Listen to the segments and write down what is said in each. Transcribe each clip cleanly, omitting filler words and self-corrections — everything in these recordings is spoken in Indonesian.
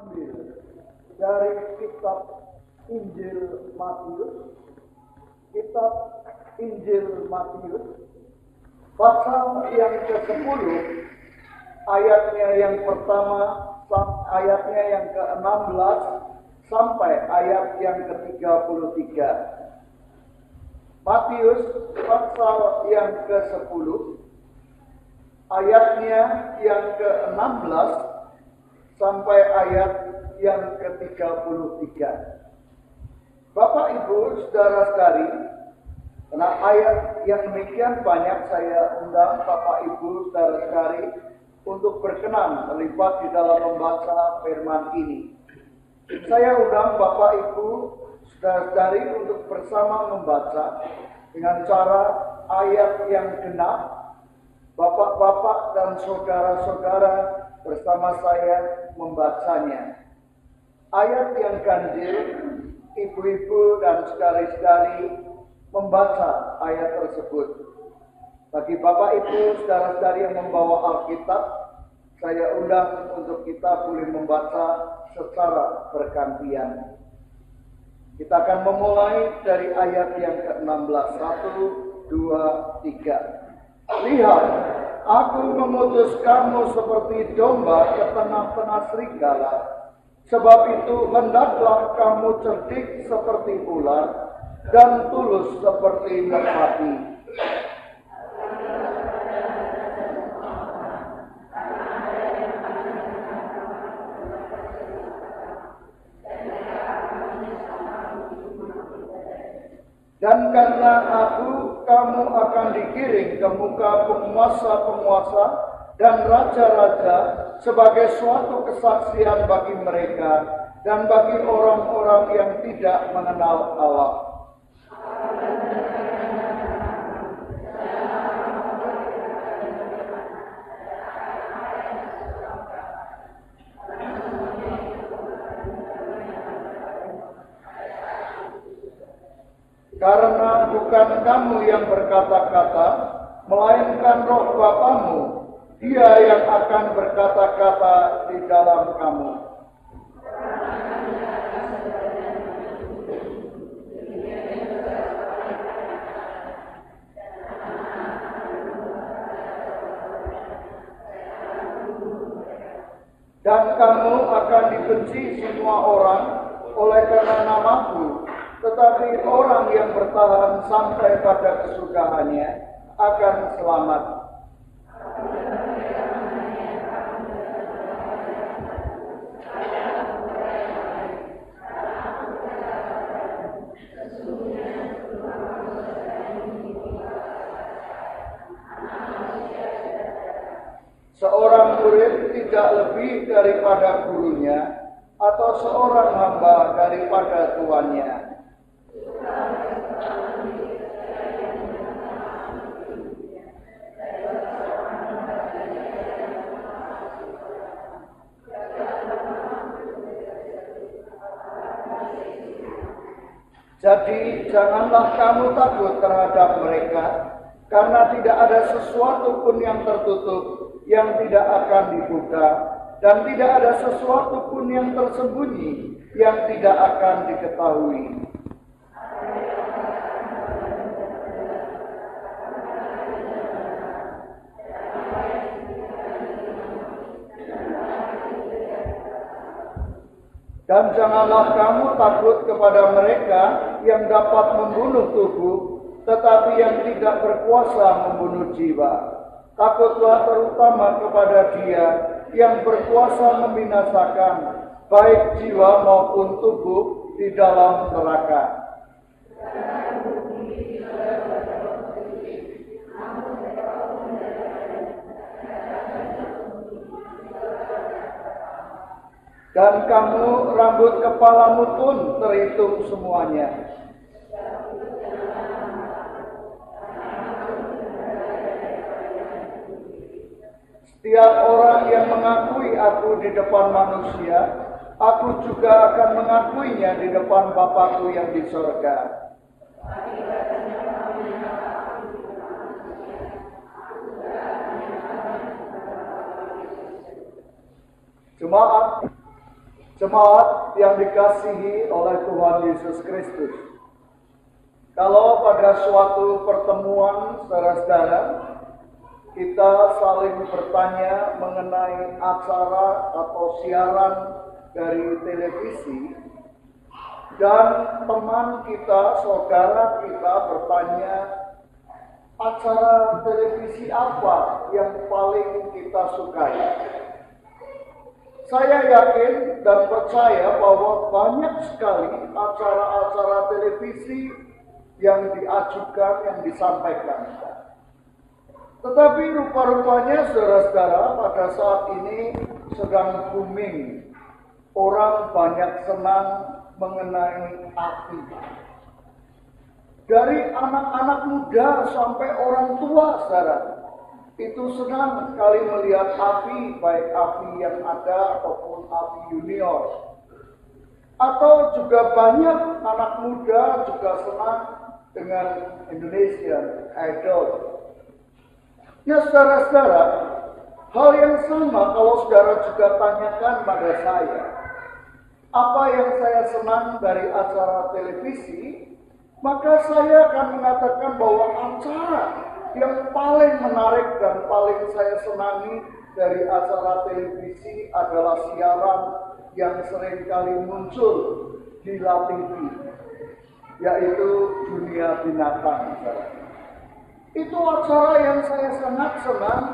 mengambil dari kitab Injil Matius, kitab Injil Matius, pasal yang ke-10, ayatnya yang pertama, ayatnya yang ke-16, sampai ayat yang ke-33. Matius pasal yang ke-10, ayatnya yang ke-16, sampai ayat yang ke-33. Bapak, Ibu, saudara-saudari, karena ayat yang demikian banyak, saya undang Bapak, Ibu, saudara-saudari untuk berkenan terlibat di dalam membaca firman ini. Saya undang Bapak, Ibu, saudara-saudari untuk bersama membaca dengan cara ayat yang genap. Bapak-bapak dan saudara-saudara bersama saya membacanya. Ayat yang ganjil, ibu-ibu dan saudari-saudari membaca ayat tersebut. Bagi Bapak, Ibu, saudara-saudari yang membawa Alkitab, saya undang untuk kita boleh membaca secara bergantian. Kita akan memulai dari ayat yang ke-16. 1, 2, 3. Lihat, aku memutus kamu seperti domba ke tengah-tengah serigala. Sebab itu hendaklah kamu cerdik seperti ular dan tulus seperti merpati. Dan karena aku, kamu akan digiring ke muka penguasa-penguasa dan raja-raja sebagai suatu kesaksian bagi mereka dan bagi orang-orang yang tidak mengenal Allah. Karena bukan kamu yang berkata-kata, melainkan roh Bapamu, Dia yang akan berkata-kata di dalam kamu. Dan kamu akan dibenci semua orang oleh karena namaku, tetapi orang yang bertahan sampai pada kesudahannya akan selamat. Seorang murid tidak lebih daripada gurunya, atau seorang hamba daripada tuannya. Jadi janganlah kamu takut terhadap mereka, karena tidak ada sesuatu pun yang tertutup yang tidak akan dibuka, dan tidak ada sesuatu pun yang tersembunyi yang tidak akan diketahui. Dan janganlah kamu takut kepada mereka yang dapat membunuh tubuh, tetapi yang tidak berkuasa membunuh jiwa. Takutlah terutama kepada Dia yang berkuasa membinasakan baik jiwa maupun tubuh di dalam neraka. Dan kamu rambut kepalamu pun terhitung semuanya. Setiap orang yang mengakui aku di depan manusia, aku juga akan mengakuinya di depan Bapa-Ku yang di sorga. Jemaat yang dikasihi oleh Tuhan Yesus Kristus. Kalau pada suatu pertemuan saudara-saudara, kita saling bertanya mengenai acara atau siaran dari televisi, dan teman kita, saudara kita bertanya, acara televisi apa yang paling kita sukai? Saya yakin dan percaya bahwa banyak sekali acara-acara televisi yang diajukan, yang disampaikan. Tetapi rupa-rupanya saudara-saudara pada saat ini sedang booming. Orang banyak senang mengenai api. Dari anak-anak muda sampai orang tua saudara, itu senang sekali melihat api, baik api yang ada ataupun api junior. Atau juga banyak anak muda juga senang dengan Indonesian Idol. Ya saudara-saudara, hal yang sama kalau saudara juga tanyakan pada saya, apa yang saya senang dari acara televisi, maka saya akan mengatakan bahwa acara yang paling menarik dan paling saya senangi dari acara televisi adalah siaran yang seringkali muncul di TV, yaitu Dunia Binatang. Itu acara yang saya sangat senang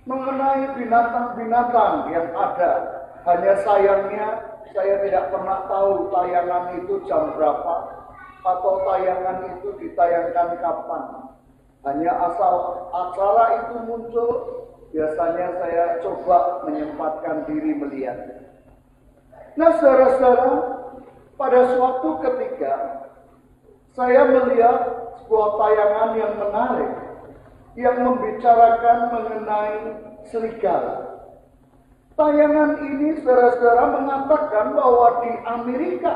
mengenai binatang-binatang yang ada. Hanya sayangnya saya tidak pernah tahu tayangan itu jam berapa atau tayangan itu ditayangkan kapan. Hanya asal acara itu muncul, biasanya saya coba menyempatkan diri melihat. Nah saudara-saudara, pada suatu ketika saya melihat sebuah tayangan yang menarik yang membicarakan mengenai serigala. Tayangan ini saudara-saudara mengatakan bahwa di Amerika,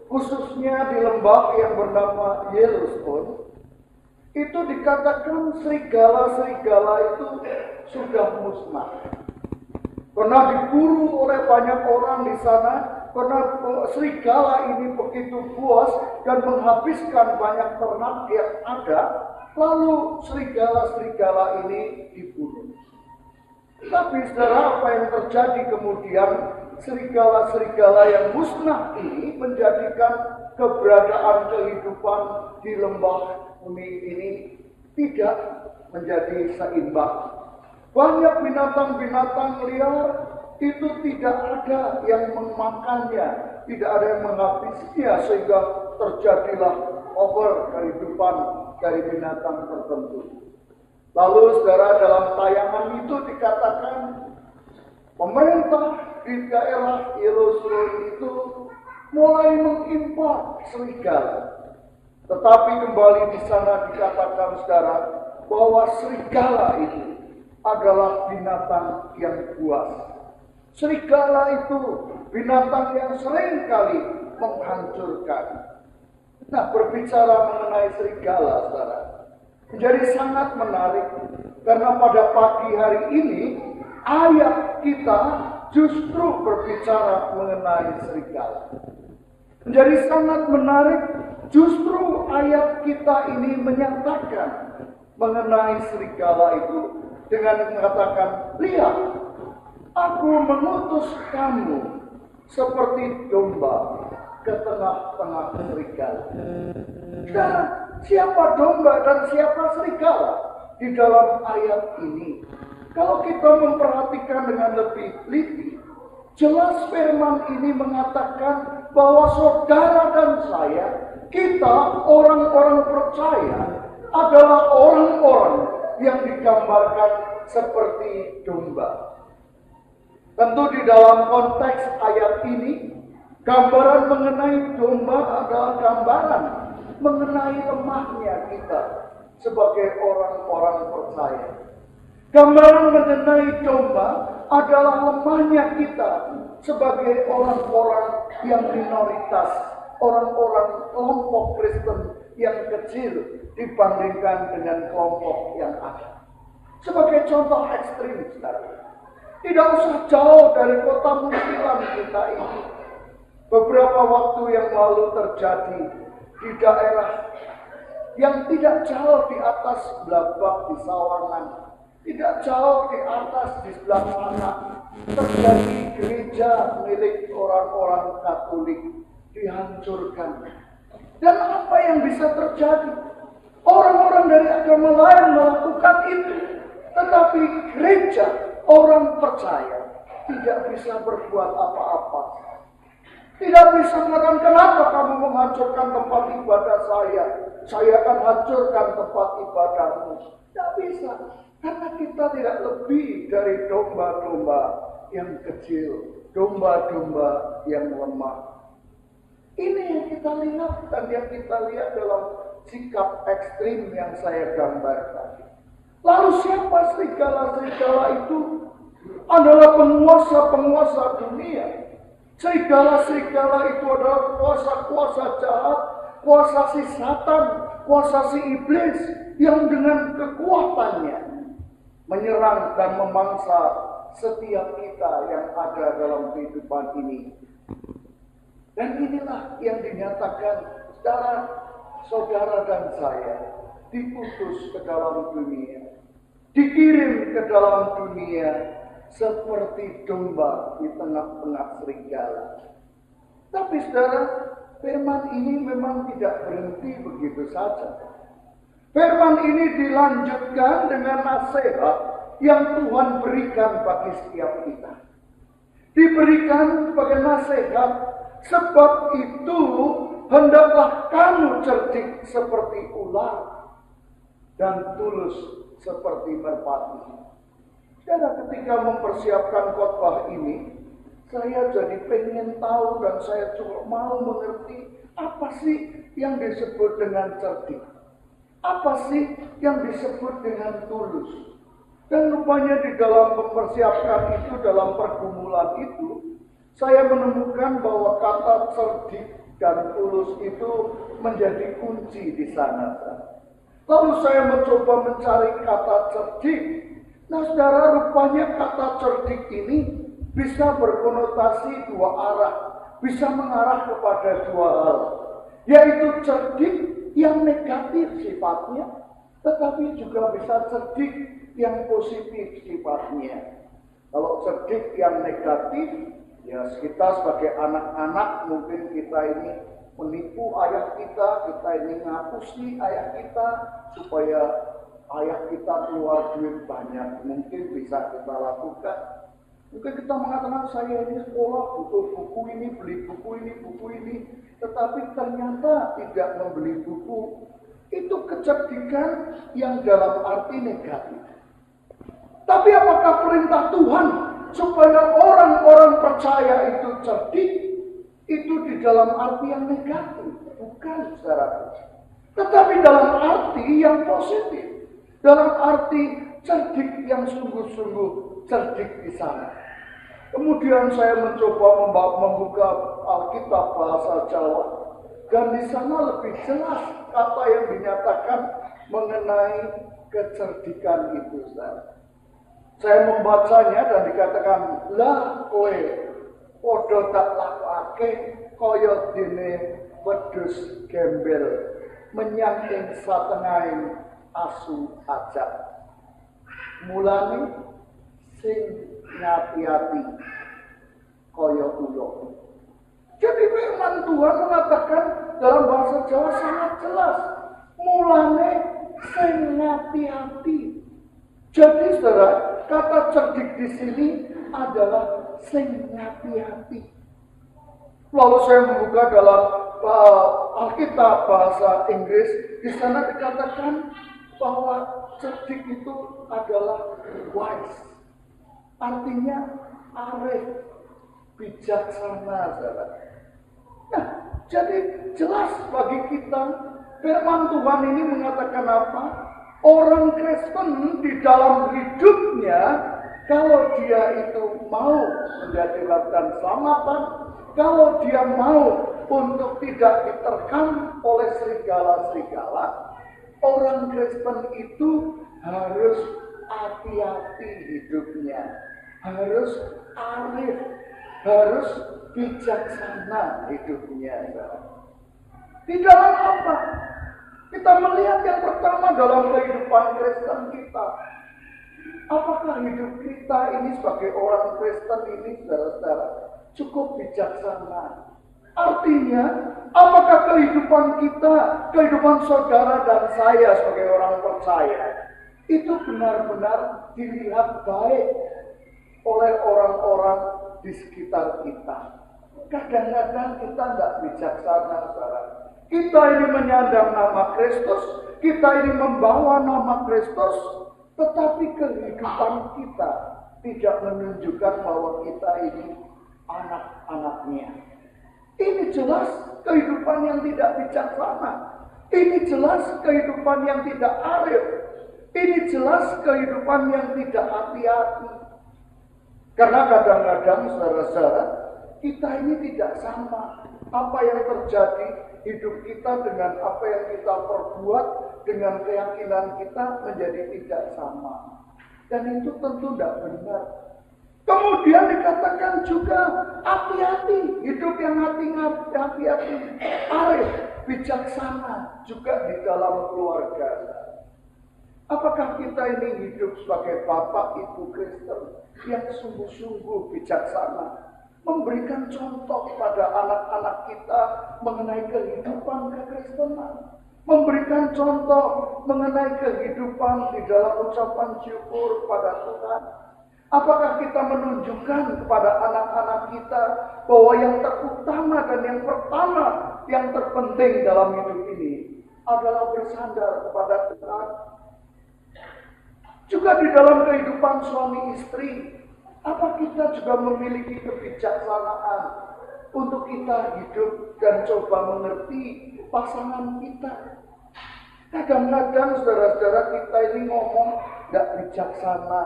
khususnya di lembah yang bernama Yellowstone, itu dikatakan serigala-serigala itu sudah musnah. Karena diburu oleh banyak orang di sana, karena serigala ini begitu buas dan menghabiskan banyak ternak yang ada, lalu serigala-serigala ini dibunuh. Tapi saudara, apa yang terjadi kemudian? Serigala-serigala yang musnah ini menjadikan keberadaan kehidupan di lembah bumi ini tidak menjadi seimbang. Banyak binatang-binatang liar itu tidak ada yang memakannya, tidak ada yang menghabisinya, sehingga terjadilah kehidupan dari binatang tertentu. Lalu saudara, dalam tayangan itu dikatakan pemerintah di daerah Yellowstone itu mulai mengimpor serigala. Tetapi kembali di sana dikatakan saudara bahwa serigala itu adalah binatang yang buas. Serigala itu binatang yang sering kali menghancurkan. Nah, berbicara mengenai serigala saudara, menjadi sangat menarik karena pada pagi hari ini ayat kita justru berbicara mengenai serigala. Menjadi sangat menarik, justru ayat kita ini menyatakan mengenai serigala itu dengan mengatakan, lihat, aku mengutus kamu seperti domba ke tengah-tengah serigala. Dan siapa domba dan siapa serigala di dalam ayat ini? Kalau kita memperhatikan dengan lebih teliti, jelas firman ini mengatakan bahwa saudara dan saya, kita orang-orang percaya adalah orang-orang yang digambarkan seperti domba. Tentu di dalam konteks ayat ini, gambaran mengenai domba adalah gambaran mengenai lemahnya kita sebagai orang-orang percaya. Gambaran mengenai domba adalah lemahnya kita sebagai orang-orang yang minoritas, orang-orang kelompok Kristen yang kecil dibandingkan dengan kelompok yang ada. Sebagai contoh ekstrim, saudara, tidak usah jauh dari kota Musilan kita kita ini. Beberapa waktu yang lalu terjadi di daerah yang tidak jauh di atas Blabak di Sawangan, tidak jauh di atas di sebelah sana, terjadi gereja milik orang-orang Katolik dihancurkan. Dan apa yang bisa terjadi? Orang-orang dari agama lain melakukan itu, tetapi gereja orang percaya tidak bisa berbuat apa-apa. Tidak bisa mengatakan, kenapa kamu menghancurkan tempat ibadah saya? Saya akan hancurkan tempat ibadahmu. Tidak bisa, karena kita tidak lebih dari domba-domba yang kecil, domba-domba yang lemah. Ini yang kita lihat dan yang kita lihat dalam sikap ekstrim yang saya gambarkan. Lalu siapa serigala-serigala itu? Adalah penguasa-penguasa dunia. Serigala-serigala itu adalah kuasa-kuasa jahat, kuasa si Satan, kuasa si iblis yang dengan kekuatannya menyerang dan memangsa setiap kita yang ada dalam kehidupan ini. Dan inilah yang dinyatakan saudara dan saya diutus ke dalam dunia, dikirim ke dalam dunia seperti domba di tengah-tengah serigala. Tapi saudara, firman ini memang tidak berhenti begitu saja. Firman ini dilanjutkan dengan nasihat yang Tuhan berikan bagi setiap kita. Diberikan sebagai nasihat, sebab itu hendaklah kamu cerdik seperti ular dan tulus seperti merpati. Saudara, ketika mempersiapkan khotbah ini, saya jadi pengen tahu dan saya cuma mau mengerti apa sih yang disebut dengan cerdik. Apa sih yang disebut dengan tulus. Dan rupanya di dalam mempersiapkan itu, dalam pergumulan itu, saya menemukan bahwa kata cerdik dan tulus itu menjadi kunci di sana. Lalu saya mencoba mencari kata cerdik. Nah saudara, rupanya kata cerdik ini bisa berkonotasi dua arah. Bisa mengarah kepada dua hal. Yaitu cerdik yang negatif sifatnya, tetapi juga bisa cerdik yang positif sifatnya. Kalau cerdik yang negatif, ya kita sebagai anak-anak mungkin kita ini menipu ayah kita ini ngapusi ayah kita supaya ayah kita keluar duit banyak. Mungkin bisa kita lakukan. Mungkin kita mengatakan saya ini sekolah butuh buku ini, beli buku ini. Tetapi ternyata tidak membeli buku. Itu kecerdikan yang dalam arti negatif. Tapi apakah perintah Tuhan supaya orang-orang percaya itu cerdik? Itu di dalam arti yang negatif. Bukan saudara. Tetapi dalam arti yang positif. Dalam arti cerdik yang sungguh-sungguh cerdik di sana. Kemudian saya mencoba membuka Alkitab bahasa Jawa. Dan di sana lebih jelas kata yang dinyatakan mengenai kecerdikan itu. Saya membacanya dan dikatakan, lah kowe podo tak lakake kaya dene wedhus gembel menyang ing satengahing asu ajak. Mulane sing ngati-ati kaya ula. Jadi firman Tuhan mengatakan dalam bahasa Jawa sangat jelas. Mulane sing ngati-ati. Jadi saudara, kata cerdik di sini adalah sing ngati-ati. Lalu saya membuka dalam Alkitab bahasa Inggris, di sana dikatakan bahwa cerdik itu adalah wise. Artinya arif, bijaksana, saudara. Nah, jadi jelas bagi kita firman Tuhan ini mengatakan apa? Orang Kristen di dalam hidupnya, kalau dia itu mau mendapatkan keselamatan, kalau dia mau untuk tidak diterkam oleh serigala-serigala, orang Kristen itu harus hati-hati hidupnya, harus arif, harus bijaksana hidupnya. Di dalam apa? Kita melihat yang pertama dalam kehidupan Kristen kita. Apakah hidup kita ini sebagai orang Kristen ini, saudara-saudara, cukup bijaksana? Artinya, apakah kehidupan kita, kehidupan saudara dan saya sebagai orang percaya, itu benar-benar dilihat baik oleh orang-orang di sekitar kita? Kadang-kadang kita tidak bijaksana, saudara. Kita ini menyandang nama Kristus, kita ini membawa nama Kristus, tetapi kehidupan kita tidak menunjukkan bahwa kita ini anak-anaknya. Ini jelas kehidupan yang tidak bijaksana. Ini jelas kehidupan yang tidak arif. Ini jelas kehidupan yang tidak hati-hati. Karena kadang-kadang saudara-saudara, kita ini tidak sama. Apa yang terjadi hidup kita dengan apa yang kita perbuat, dengan keyakinan kita menjadi tidak sama. Dan itu tentu tidak benar. Kemudian dikatakan juga hati-hati, hidup yang hati-hati, arif, bijaksana juga di dalam keluarga. Apakah kita ini hidup sebagai bapak ibu Kristen yang sungguh-sungguh bijaksana, memberikan contoh kepada anak-anak kita mengenai kehidupan kekristenan, memberikan contoh mengenai kehidupan di dalam ucapan syukur pada Tuhan? Apakah kita menunjukkan kepada anak-anak kita bahwa yang terutama dan yang pertama, yang terpenting dalam hidup ini adalah bersandar kepada Tuhan? Juga di dalam kehidupan suami istri, apa kita juga memiliki kebijaksanaan untuk kita hidup dan coba mengerti pasangan kita? Kadang-kadang saudara-saudara kita ini ngomong tidak bijaksana.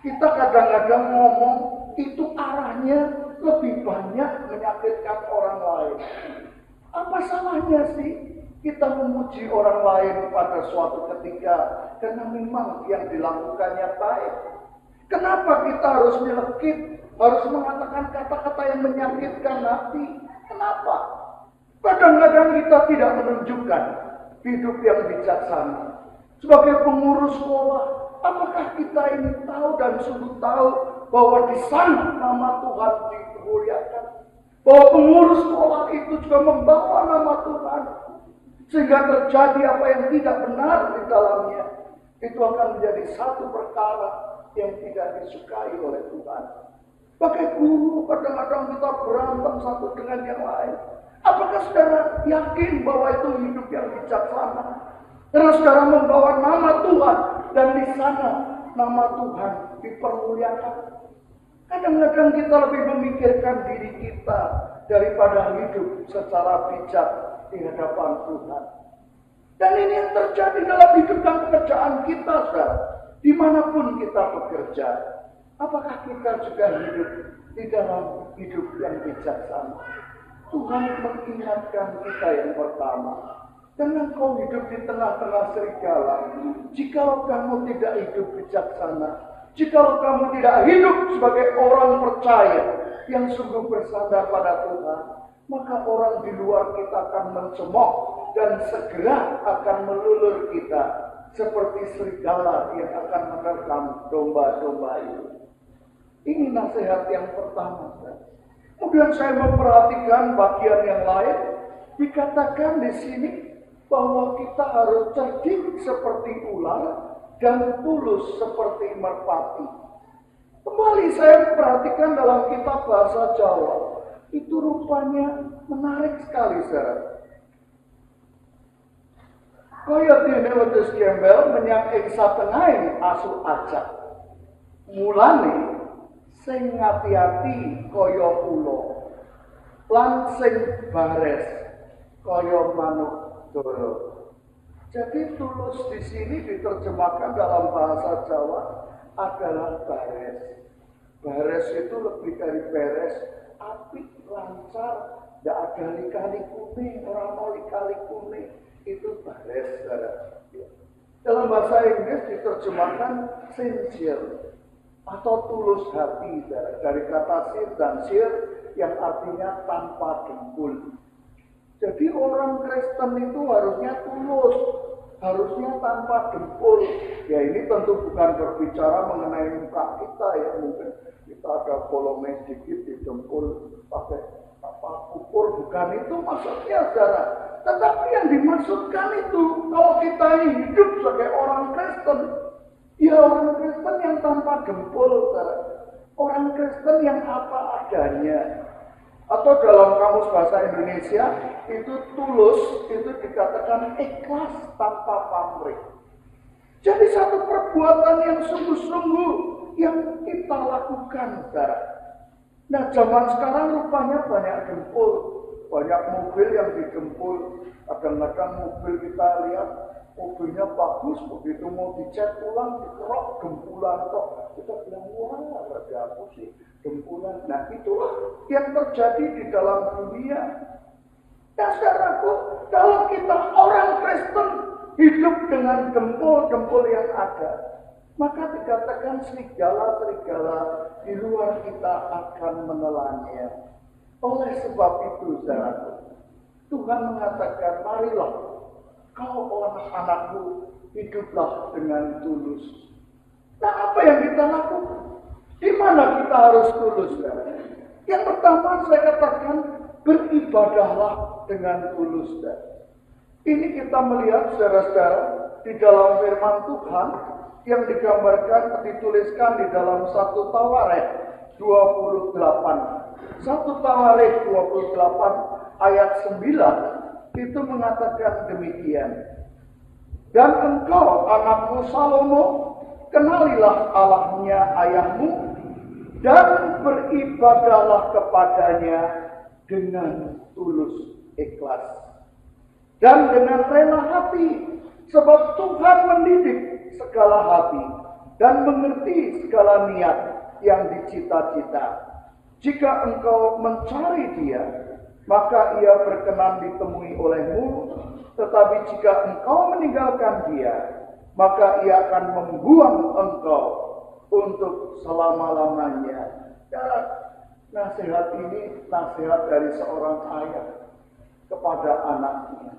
Kita kadang-kadang ngomong itu arahnya lebih banyak menyakitkan orang lain. Apa salahnya sih kita memuji orang lain pada suatu ketika karena memang yang dilakukannya baik? Kenapa kita harus nyelekit, harus mengatakan kata-kata yang menyakitkan hati? Kenapa? Kadang-kadang kita tidak menunjukkan hidup yang bijaksana. Sebagai pengurus sekolah, apakah kita ini tahu dan sungguh tahu bahwa di sana nama Tuhan dimuliakan? Bahwa pengurus sekolah itu juga membawa nama Tuhan. Sehingga terjadi apa yang tidak benar di dalamnya. Itu akan menjadi satu perkara yang tidak disukai oleh Tuhan. Pakai guru, kadang-kadang kita berantem satu dengan yang lain. Apakah saudara yakin bahwa itu hidup yang bijaksana? Karena saudara membawa nama Tuhan dan di sana nama Tuhan dipermuliakan. Kadang-kadang kita lebih memikirkan diri kita daripada hidup secara bijak di hadapan Tuhan. Dan ini yang terjadi dalam hidup dan pekerjaan kita, saudara. Dimanapun kita bekerja, apakah kita juga hidup di dalam hidup yang bijaksana? Tuhan mengingatkan kita yang pertama, jangan kau hidup di tengah-tengah serigala. Jikalau kamu tidak hidup bijaksana, jikalau kamu tidak hidup sebagai orang percaya yang sungguh bersandar pada Tuhan, maka orang di luar kita akan mencemooh dan segera akan melulur kita seperti serigala yang akan menerkam domba-domba itu. Ini nasihat yang pertama. Kemudian saya memperhatikan bagian yang lain. Dikatakan di sini bahwa kita harus cerdik seperti ular dan tulus seperti merpati. Kembali saya perhatikan dalam kitab bahasa Jawa. Itu rupanya menarik sekali, saudara. Kaya dene wedhus gembel menyang ing satengahing asu acak. Mulane sing ngati-ati kaya ula, lan sing bares kaya manuk dara. Jadi tulus di sini diterjemahkan dalam bahasa Jawa adalah bares. Bares itu lebih dari beres, apik, lancar, tidak ada lika-likuné, ora mau lika-likuné. Itu bares, saudara. Dalam bahasa Inggris diterjemahkan sincere atau tulus hati, saudara. Dari kata sin dan sir yang artinya tanpa dengkul. Jadi orang Kristen itu harusnya tulus, harusnya tanpa dengkul. Ya ini tentu bukan berbicara mengenai muka kita ya, mungkin kita ada bolongnya sedikit di dengkul pakai ukur, bukan itu maksudnya saudara. Tetapi yang dimaksudkan itu kalau kita ini hidup sebagai orang Kristen, ya orang Kristen yang tanpa dengkul saudara. Orang Kristen yang apa adanya. Atau dalam kamus bahasa Indonesia itu tulus, itu dikatakan ikhlas tanpa pamrih. Jadi satu perbuatan yang sungguh-sungguh yang kita lakukan, saudara. Nah zaman sekarang rupanya banyak dengkul, banyak mobil yang digempul. Kadang-kadang mobil kita lihat mobilnya bagus, begitu mau dicat ulang, dikerok gempulan kok. Kita bilang wah ada apa sih? Gempulan. Nah itulah yang terjadi di dalam dunia. Dan saudaraku, kalau kita orang Kristen hidup dengan gempul-gempul yang ada, maka dikatakan serigala-serigala di luar kita akan menelannya. Oleh sebab itu saudaraku, Tuhan mengatakan marilah kau anak-anakku hiduplah dengan tulus. Nah apa yang kita lakukan? Di mana kita harus tulus? Yang pertama saya katakan beribadahlah dengan tulus. Ini kita melihat saudara-saudara di dalam firman Tuhan yang digambarkan, dituliskan di dalam 1 Tawarikh 28. 1 Tawarikh 28 ayat 9 itu mengatakan demikian. Dan engkau anakku Salomo, kenalilah Allahnya ayahmu dan beribadahlah kepadanya dengan tulus ikhlas dan dengan rela hati, sebab Tuhan mendidik segala hati dan mengerti segala niat yang dicita-cita. Jika engkau mencari Dia, maka Ia berkenan ditemui olehmu, tetapi jika engkau meninggalkan Dia, maka Ia akan membuang engkau untuk selama-lamanya. Dan nasihat ini nasihat dari seorang ayah kepada anaknya.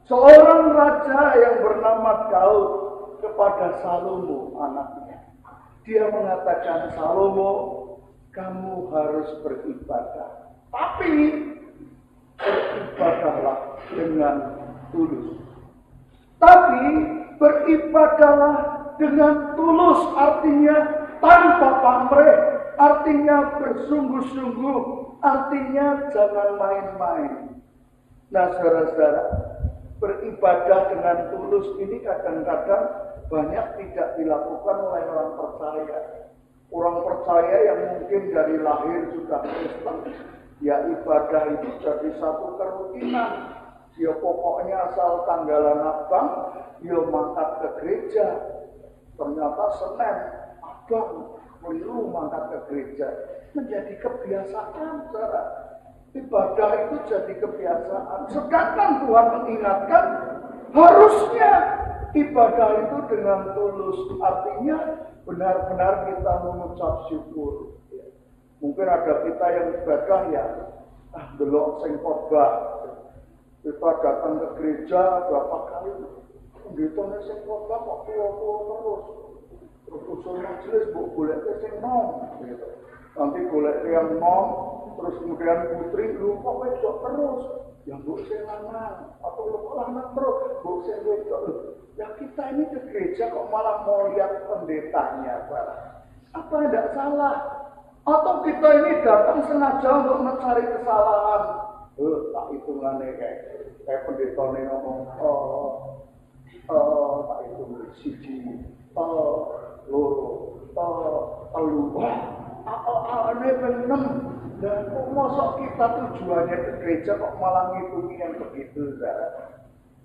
Seorang raja yang bernama Daud kepada Salomo anaknya. Dia mengatakan, Salomo, kamu harus beribadah. Tapi beribadahlah dengan tulus. Tapi beribadahlah dengan tulus, artinya tanpa pamrih, artinya bersungguh-sungguh, artinya jangan main-main. Nah saudara-saudara, beribadah dengan tulus ini kadang-kadang banyak tidak dilakukan oleh orang percaya. Orang percaya yang mungkin dari lahir sudah Kristen, ya ibadah itu jadi satu kerutinan. Ya pokoknya asal tanggalan abang, ya mangkat ke gereja. Ternyata Senin, abang, keliru mangkat ke gereja. Menjadi kebiasaan, saudara. Ibadah itu jadi kebiasaan. Sedangkan Tuhan mengingatkan, harusnya ibadah itu dengan tulus. Artinya benar-benar kita mengucap syukur. Mungkin ada kita yang ibadah ya, delok sing khotbah. Kita datang ke gereja berapa kali, pendetanya sing khotbah kok tua-tua terus. Terus usul majelis boleh sing nom. Nanti boleh yang nom, terus kemudian putri lu kok wedok terus. Yang bu sing lanang atau lu lanang terus, bu sing wedok. Ya kita ini ke gereja kok malah mau lihat pendetanya, Pak. Apa tidak salah? Atau kita ini datang sengaja untuk mencari kesalahan? Tak hitungannya kayak pendeta ini ngomong, tak hitung siji, loro, telu, ini benem. Dan kok mosok kita tujuannya ke gereja kok malah ngitungin yang begitu, saudara?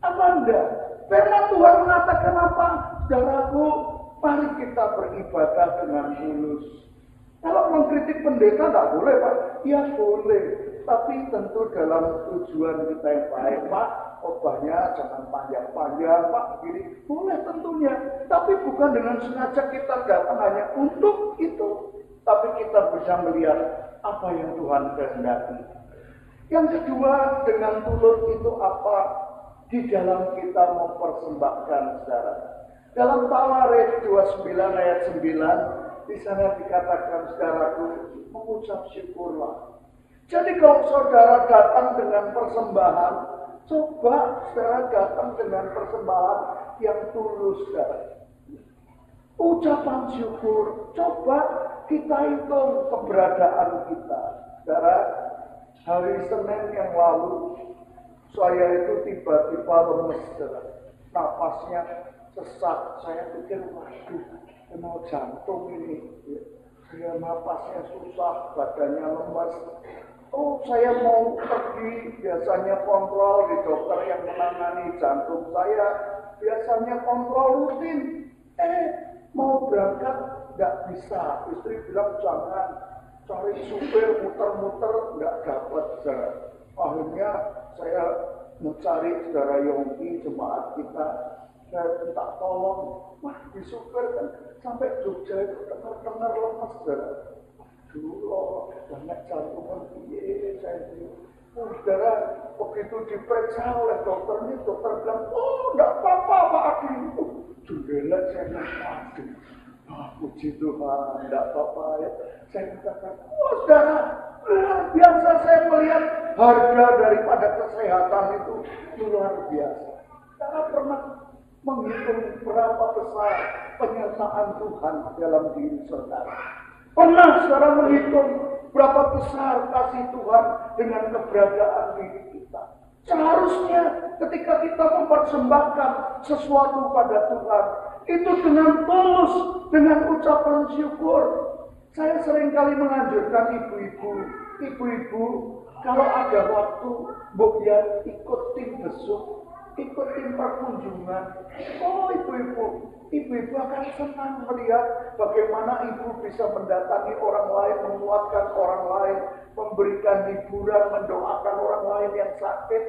Apa enggak? Firman Tuhan mengatakan apa? Saudaraku, mari kita beribadah dengan tulus. Kalau mengkritik pendeta tidak boleh, Pak. Ya boleh, tapi tentu dalam tujuan kita yang baik, Pak. Khotbahnya jangan panjang-panjang, Pak. Begini boleh tentunya, tapi bukan dengan sengaja kita datang hanya untuk itu. Tapi kita bisa melihat apa yang Tuhan kehendaki. Yang kedua, dengan tulus itu apa? Di dalam kita mempersembahkan, saudara. Dalam Tawaret 29 ayat 9, di sana dikatakan, saudaraku, mengucap syukurlah. Jadi kalau saudara datang dengan persembahan, coba saudara datang dengan persembahan yang tulus, saudara. Ucapan syukur, coba kita hitung keberadaan kita. Saudara, hari Senin yang lalu, saya itu tiba-tiba lemes, saudara. Napasnya sesak, saya pikir, waduh, kenal jantung ini. Saya napasnya susah, badannya lemas. Oh, saya mau pergi, biasanya kontrol di dokter yang menangani jantung saya. Biasanya kontrol rutin. Mau berangkat, nggak bisa. Istri bilang, jangan. Cari supir, muter-muter, nggak dapat. Akhirnya saya mencari saudara Yongki, jemaat kita. Saya minta tolong. Wah, di supir kan sampai Jogja itu dengar lemas, saudara. Dulu banyak jantungan saya bilang, saudara, begitu diperiksa oleh dokter bilang, oh, enggak apa-apa Pak Adi. Jendela saya nafas. Puji Tuhan, enggak apa-apa ya. Saya katakan, oh saudara, luar biasa saya melihat harga daripada kesehatan itu luar biasa. Saudara pernah menghitung berapa besar penyertaan Tuhan dalam diri saudara? Pernah saudara menghitung berapa besar kasih Tuhan dengan keberadaan diri kita? Seharusnya ketika kita mempersembahkan sesuatu pada Tuhan, itu dengan tulus, dengan ucapan syukur. Saya seringkali menganjurkan ibu-ibu, kalau ada waktu, Bu ya ikut tim besuk, ikut tim perkunjungan. Oh ibu-ibu akan senang melihat bagaimana ibu bisa mendatangi orang lain, menguatkan orang lain, memberikan hiburan, mendoakan orang lain yang sakit.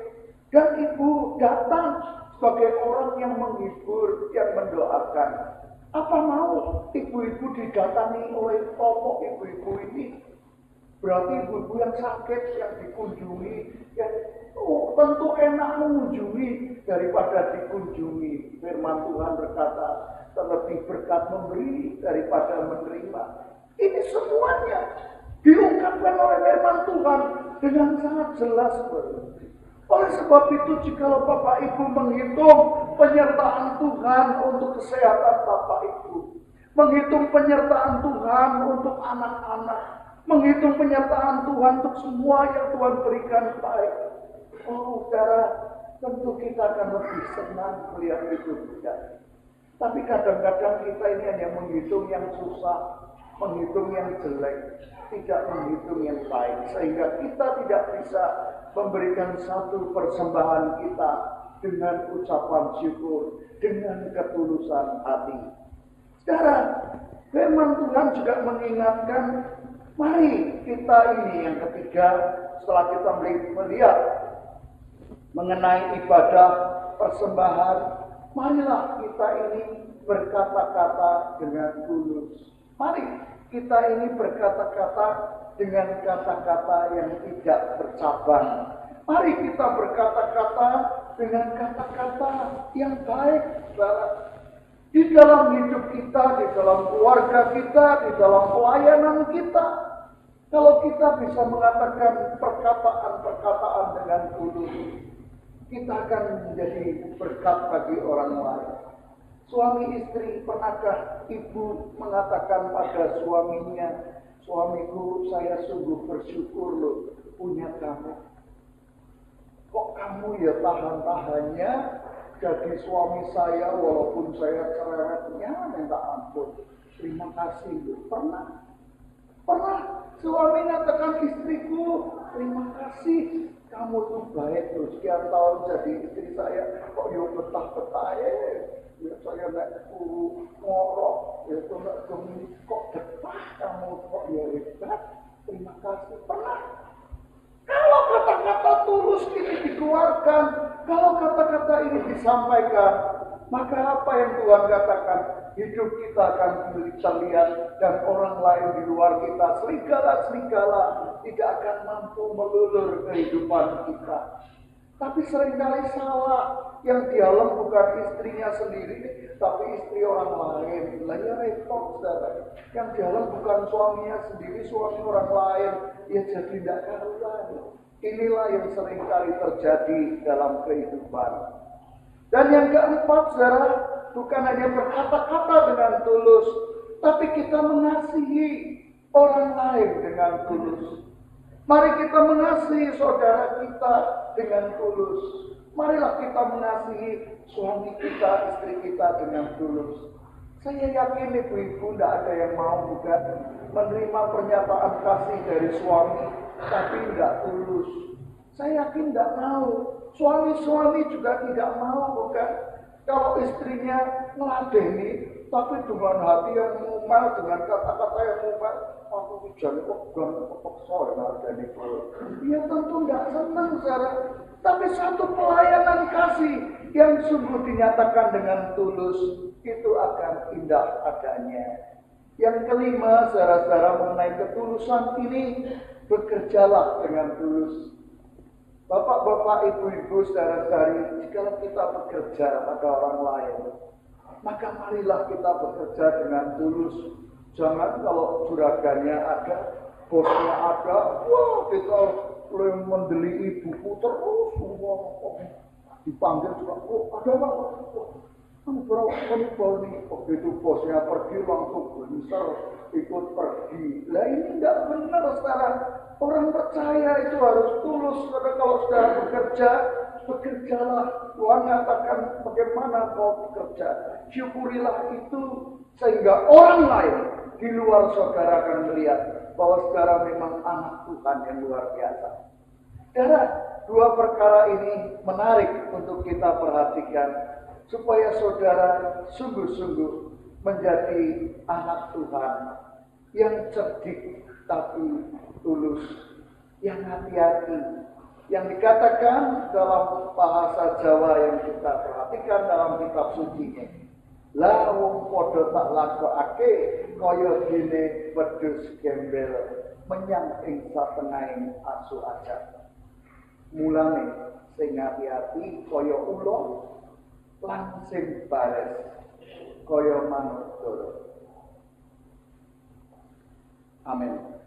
Dan ibu datang sebagai orang yang menghibur, yang mendoakan. Apa mau ibu-ibu didatangi oleh kelompok ibu-ibu ini? Berarti ibu-ibu yang sakit, yang dikunjungi, yang tentu enak mengunjungi daripada dikunjungi. Firman Tuhan berkata, terlebih berkat memberi daripada menerima. Ini semuanya diungkapkan oleh firman Tuhan dengan sangat jelas. Oleh sebab itu, jikalau Bapak Ibu menghitung penyertaan Tuhan untuk kesehatan Bapak Ibu, menghitung penyertaan Tuhan untuk anak-anak, menghitung penyertaan Tuhan untuk semua yang Tuhan berikan baik. Oh, saudara, tentu kita akan lebih senang melihat itu terjadi. Tapi kadang-kadang kita ini hanya menghitung yang susah, menghitung yang jelek, tidak menghitung yang baik, sehingga kita tidak bisa memberikan satu persembahan kita dengan ucapan syukur, dengan ketulusan hati. Sekarang, firman Tuhan juga mengingatkan, mari kita ini yang ketiga, setelah kita melihat mengenai ibadah persembahan, marilah kita ini berkata-kata dengan tulus. Mari kita ini berkata-kata dengan kata-kata yang tidak bercabang. Mari kita berkata-kata dengan kata-kata yang baik, saudara. Di dalam hidup kita, di dalam keluarga kita, di dalam pelayanan kita. Kalau kita bisa mengatakan perkataan-perkataan dengan tulus, kita akan menjadi berkat bagi orang lain. Suami istri, pernahkah ibu mengatakan pada suaminya, suamiku, saya sungguh bersyukur loh punya kamu. Kok kamu ya tahan-tahannya jadi suami saya walaupun saya ceretnya minta ampun. Terima kasih loh. Pernah suami mengatakan istriku, terima kasih. Kamu tuh baik loh, sekian tahun jadi istri saya. Kok yo betah-betah ya. Saya nggak ngorok, itu nggak kok betah kamu kok ya hebat. Terima kasih. Pernah. Kalau kata-kata tulus ini dikeluarkan, kalau kata-kata ini disampaikan, Maka apa yang Tuhan katakan? Hidup kita akan terlihat dan orang lain di luar kita, serigala-serigala, tidak akan mampu melulur kehidupan kita. Tapi seringkali salah, yang di dalam bukan istrinya sendiri, tapi istri orang lain. Lah ya repot, saudara. Yang di dalam bukan suaminya sendiri, suami orang lain. Ya jadi tidak karuan. Inilah yang seringkali terjadi dalam kehidupan. Dan yang keempat, saudara, bukan hanya berkata-kata dengan tulus, tapi kita mengasihi orang lain dengan tulus. Mari kita mengasihi saudara kita dengan tulus. Marilah kita mengasihi suami kita, istri kita dengan tulus. Saya yakin ibu-ibu tidak ada yang mau bukan menerima pernyataan kasih dari suami, tapi tidak tulus. Saya yakin tidak mau. Suami-suami juga tidak mau bukan. Kalau istrinya meladeni, tapi dengan hati yang ngomel, dengan kata-kata yang ngomel, aku jadi kok sore meladeni. Dia tentu tidak senang, saudara. Tapi satu pelayanan kasih yang sungguh dinyatakan dengan tulus, itu akan indah adanya. Yang kelima, saudara-saudara, mengenai ketulusan ini, bekerjalah dengan tulus. Bapak-bapak, ibu-ibu, saudara-saudari, jika kita bekerja pada orang lain, maka marilah kita bekerja dengan tulus. Jangan kalau juragannya ada, bosnya ada, wah kita mendeli ibuku terus, dipanggil juga, ada apa? Kamu berapa nih? Begitu bosnya pergi langsung gelisar ikut pergi. Lah ini tidak benar, saudara. Orang percaya itu harus tulus. Karena kalau saudara bekerja, bekerjalah. Tuhan katakan bagaimana kau bekerja. Syukurilah itu sehingga orang lain di luar saudara akan melihat bahwa saudara memang anak Tuhan yang luar biasa. Saudara, dua perkara ini menarik untuk kita perhatikan supaya saudara sungguh-sungguh menjadi anak Tuhan yang cerdik tapi tulus, yang hati-hati, yang dikatakan dalam bahasa Jawa yang kita perhatikan dalam kitab suci-nya. La wong padha tak lakokake kaya dene wedhus gembel menyang ing satengahing asu aja. Mulane sing hati-hati kaya ula lan sing bares kaya manuk dara. Amin.